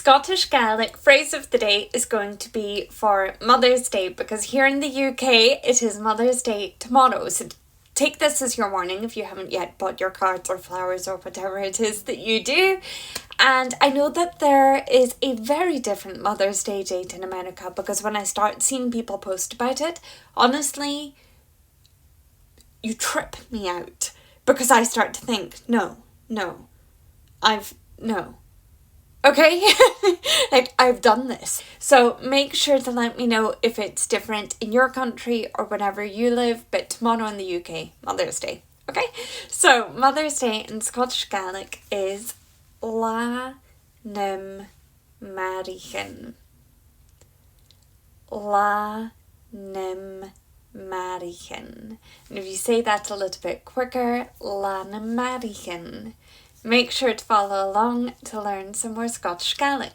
Scottish Gaelic phrase of the day is going to be for Mother's Day, because here in the UK it is Mother's Day tomorrow. So take this as your warning if you haven't yet bought your cards or flowers or whatever it is that you do. And I know that there is a very different Mother's Day date in America, because when I start seeing people post about it, honestly, you trip me out, because I start to think, no. Okay, like I've done this. So make sure to let me know if it's different in your country or wherever you live, but tomorrow in the UK, Mother's Day. Okay, so Mother's Day in Scottish Gaelic is maa-reech-in. maa-reech-in. And if you say that a little bit quicker, maa-reech-in. Make sure to follow along to learn some more Scottish Gaelic.